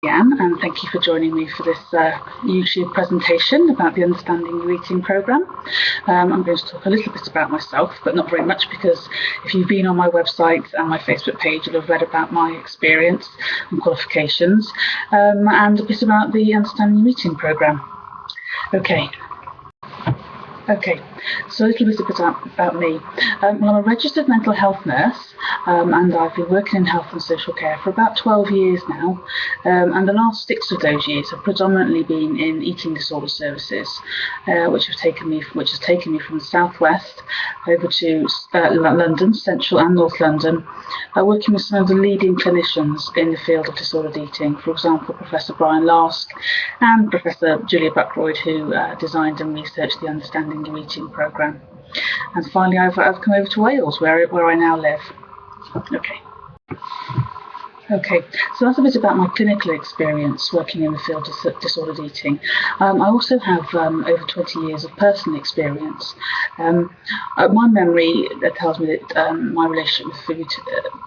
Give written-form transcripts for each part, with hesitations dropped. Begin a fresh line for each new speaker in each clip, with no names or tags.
Anne, and thank you for joining me for this YouTube presentation about the Understanding Your Eating programme. I'm going to talk a little bit about myself, but not very much, because if you've been on my website and my Facebook page, you'll have read about my experience and qualifications, and a bit about the Understanding Your Eating programme. Okay, so a little bit about me. Well, I'm a registered mental health nurse, and I've been working in health and social care for about 12 years now, and the last 6 of those years have predominantly been in eating disorder services, which has taken me from the southwest over to London, central and north London, working with some of the leading clinicians in the field of disordered eating, for example, Professor Brian Lask and Professor Julia Buckroyd, who designed and researched the Understanding Your Eating programme. And finally, I've come over to Wales, where I now live. Okay, so that's a bit about my clinical experience working in the field of disordered eating. I also have over 20 years of personal experience. My memory tells me that my relationship with food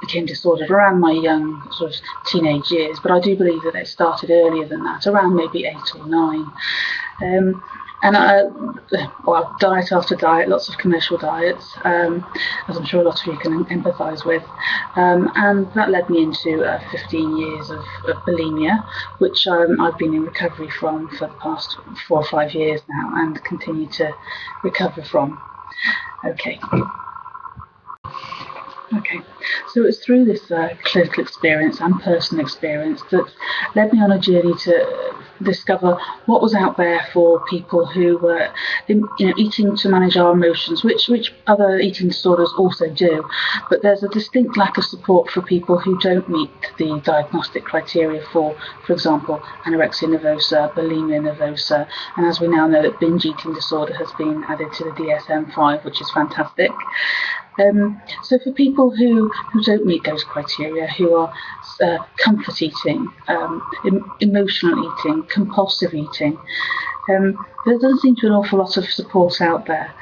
became disordered around my young sort of teenage years, but I do believe that it started earlier than that, around maybe 8 or 9. Diet after diet, lots of commercial diets, as I'm sure a lot of you can empathise with, and that led me into 15 years of bulimia, which I've been in recovery from for the past 4 or 5 years now, and continue to recover from. Okay, so it's through this clinical experience and personal experience that led me on a journey to discover what was out there for people who were eating to manage our emotions, which other eating disorders also do, but there's a distinct lack of support for people who don't meet the diagnostic criteria for example, anorexia nervosa, bulimia nervosa, and as we now know, that binge eating disorder has been added to the DSM-5, which is fantastic. So for people who don't meet those criteria, who are comfort eating, emotional eating, compulsive eating, there doesn't seem to be an awful lot of support out there.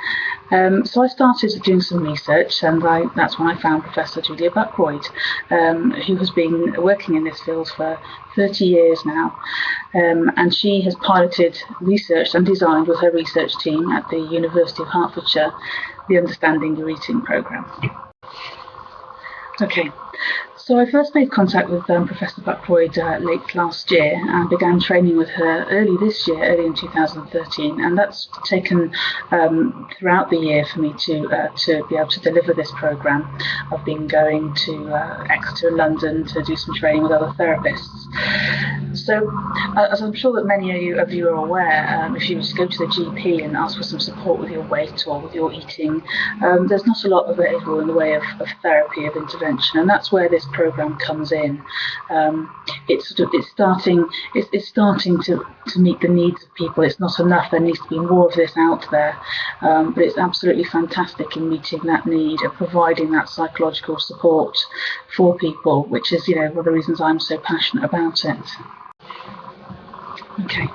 So I started doing some research, and that's when I found Professor Julia Buckroyd, who has been working in this field for 30 years now, and she has piloted, researched and designed with her research team at the University of Hertfordshire the Understanding Your Eating programme. Okay, so I first made contact with Professor Buckroyd late last year and began training with her early in 2013, and that's taken throughout the year for me to be able to deliver this programme. I've been going to Exeter and London to do some training with other therapists. So, as I'm sure that many of you are aware, if you just go to the GP and ask for some support with your weight or with your eating, there's not a lot available in the way of therapy, of intervention, and that's where this programme comes in. It's starting to meet the needs of people. It's not enough. There needs to be more of this out there, but it's absolutely fantastic in meeting that need and providing that psychological support for people, which is one of the reasons I'm so passionate about it. Okay.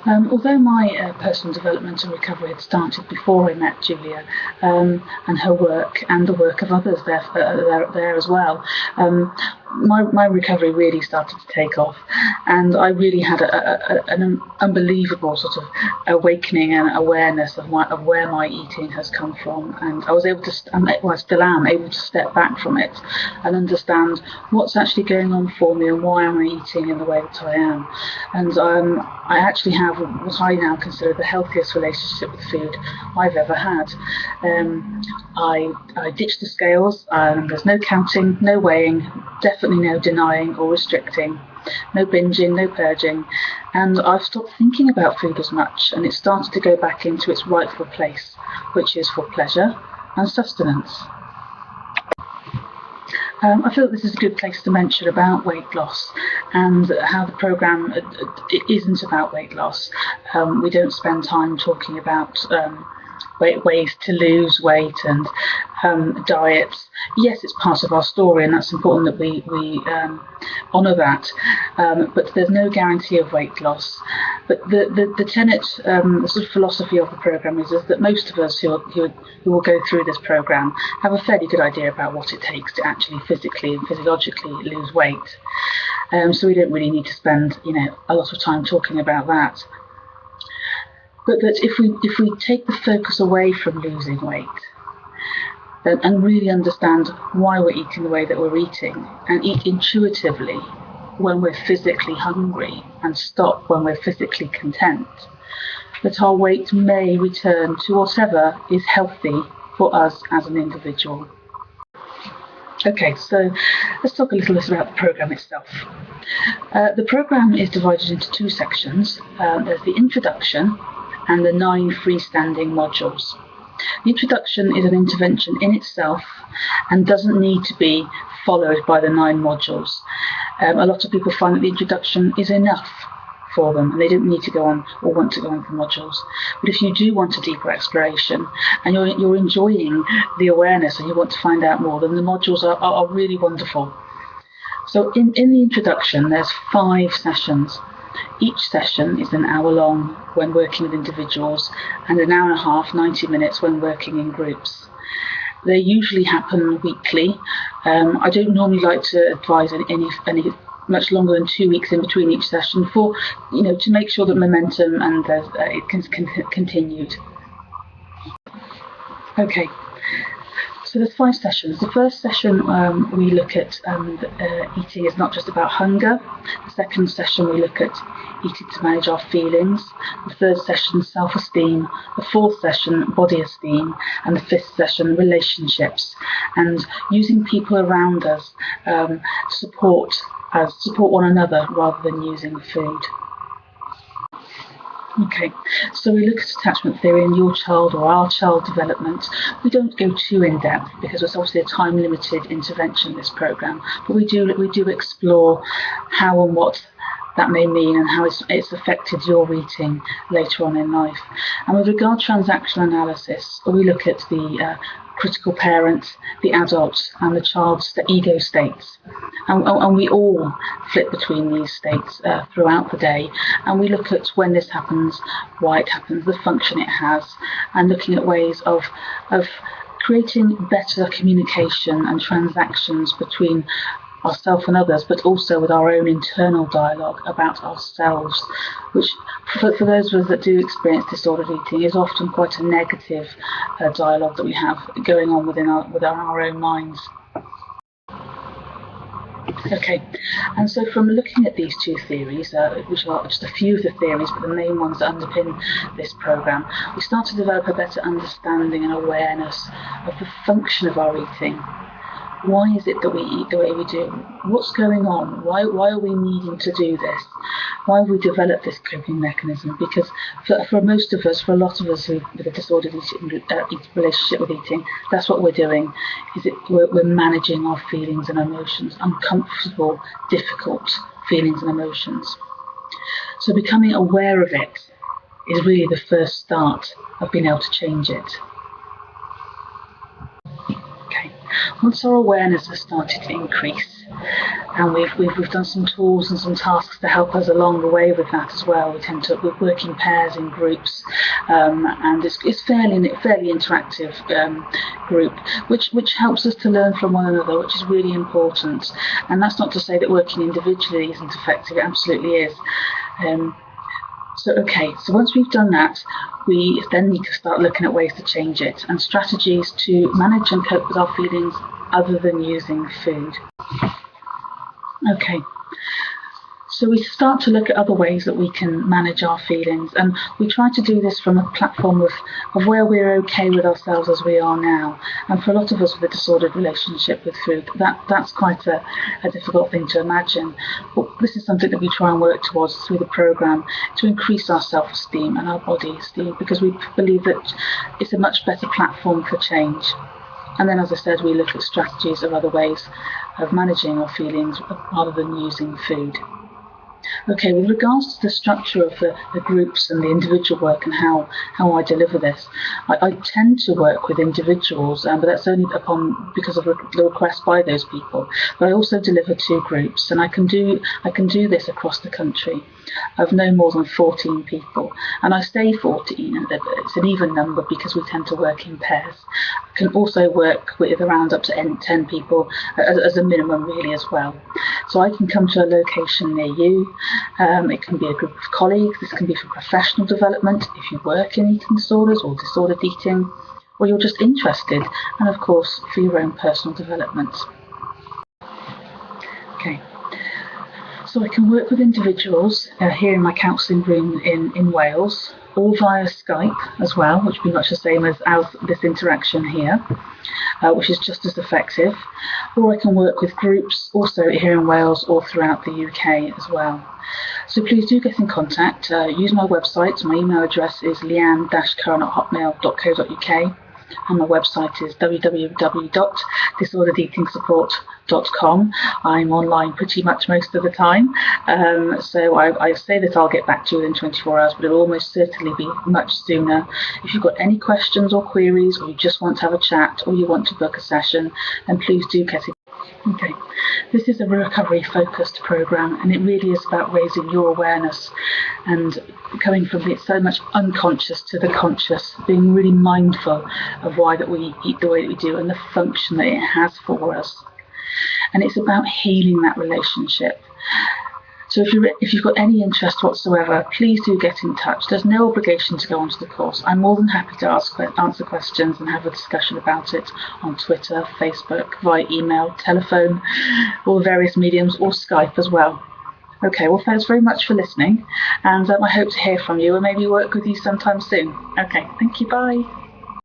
Although my personal development and recovery had started before I met Julia, and her work and the work of others there as well, my recovery really started to take off, and I really had an unbelievable sort of awakening and awareness of where my eating has come from, and I was able to, I still am able to step back from it and understand what's actually going on for me and why am I eating in the way that I am. And I actually have what I now consider the healthiest relationship with food I've ever had. I ditched the scales, there's no counting, no weighing, definitely no denying or restricting, no binging, no purging, and I've stopped thinking about food as much, and it started to go back into its rightful place, which is for pleasure and sustenance. I feel that this is a good place to mention about weight loss and how the programme isn't about weight loss. We don't spend time talking about ways to lose weight and diets. Yes, it's part of our story, and that's important that we honour that, but there's no guarantee of weight loss. But the tenet, the sort of philosophy of the programme is that most of us who will go through this programme have a fairly good idea about what it takes to actually physically and physiologically lose weight. So we don't really need to spend, a lot of time talking about that. But that if we take the focus away from losing weight, and really understand why we're eating the way that we're eating, and eat intuitively when we're physically hungry and stop when we're physically content, that our weight may return to whatever is healthy for us as an individual. Okay, so let's talk a little bit about the programme itself. The programme is divided into two sections. There's the introduction and the 9 freestanding modules. The introduction is an intervention in itself and doesn't need to be followed by the 9 modules. A lot of people find that the introduction is enough for them and they don't need to go on or want to go on for modules. But if you do want a deeper exploration and you're enjoying the awareness and you want to find out more, then the modules are really wonderful. So in the introduction, there's 5 sessions. Each session is an hour long when working with individuals and an hour and a half, 90 minutes, when working in groups. They usually happen weekly. I don't normally like to advise any much longer than 2 weeks in between each session for, to make sure that momentum and it can continued. Okay. So there's 5 sessions. The first session we look at eating is not just about hunger. The second session we look at eating to manage our feelings. The third session, self-esteem. The fourth session, body esteem. And the fifth session, relationships. And using people around us to support one another rather than using food. Okay, so we look at attachment theory in your child or our child development. We don't go too in depth because it's obviously a time limited intervention, this programme, but we do explore how and what that may mean and how it's affected your eating later on in life. And with regard to transactional analysis, we look at the critical parent, the adult, and the child's ego states. And we all flip between these states throughout the day. And we look at when this happens, why it happens, the function it has, and looking at ways of creating better communication and transactions between ourselves and others, but also with our own internal dialogue about ourselves, which for those of us that do experience disordered eating is often quite a negative dialogue that we have going on within our own minds. Okay, and so from looking at these 2 theories, which are just a few of the theories, but the main ones that underpin this programme, we start to develop a better understanding and awareness of the function of our eating. Why is it that we eat the way we do? What's going on? Why are we needing to do this? Why have we developed this coping mechanism? Because for most of us, for a lot of us with a disordered relationship with eating, that's what we're doing. We're managing our feelings and emotions, uncomfortable, difficult feelings and emotions. So becoming aware of it is really the first start of being able to change it. Once our awareness has started to increase, and we've done some tools and some tasks to help us along the way with that as well. We work in pairs, in groups, and it's fairly interactive group, which helps us to learn from one another, which is really important. And that's not to say that working individually isn't effective; it absolutely is. So once we've done that, we then need to start looking at ways to change it and strategies to manage and cope with our feelings other than using food. Okay, so we start to look at other ways that we can manage our feelings, and we try to do this from a platform of where we're okay with ourselves as we are now. And for a lot of us with a disordered relationship with food, that's quite a difficult thing to imagine. But this is something that we try and work towards through the programme to increase our self-esteem and our body esteem, because we believe that it's a much better platform for change. And then, as I said, we look at strategies of other ways of managing our feelings rather than using food. Okay, with regards to the structure of the groups and the individual work and how I deliver this, I tend to work with individuals, but that's only because of the request by those people. But I also deliver 2 groups, and I can do this across the country of no more than 14 people. And I say 14, and it's an even number because we tend to work in pairs. I can also work with around up to 10 people as a minimum, really, as well. So I can come to a location near you. It can be a group of colleagues. This can be for professional development if you work in eating disorders or disordered eating, or you're just interested, and of course for your own personal development. Okay. So I can work with individuals here in my counselling room in Wales, or via Skype as well, which would be much the same as this interaction here, which is just as effective. Or I can work with groups also here in Wales or throughout the UK as well. So please do get in contact. Use my website. My email address is leanne-curran@hotmail.co.uk. And my website is www.disorderedeatingsupport.com. I'm online pretty much most of the time, so I say that I'll get back to you within 24 hours, but it'll almost certainly be much sooner. If you've got any questions or queries, or you just want to have a chat, or you want to book a session, then please do get in. Okay, this is a recovery focused programme, and it really is about raising your awareness and coming from it so much unconscious to the conscious, being really mindful of why that we eat the way that we do and the function that it has for us. And it's about healing that relationship. So if you've got any interest whatsoever, please do get in touch. There's no obligation to go onto the course. I'm more than happy to answer questions and have a discussion about it on Twitter, Facebook, via email, telephone, or various mediums, or Skype as well. Okay, well, thanks very much for listening, and I hope to hear from you and maybe work with you sometime soon. Okay, thank you, bye.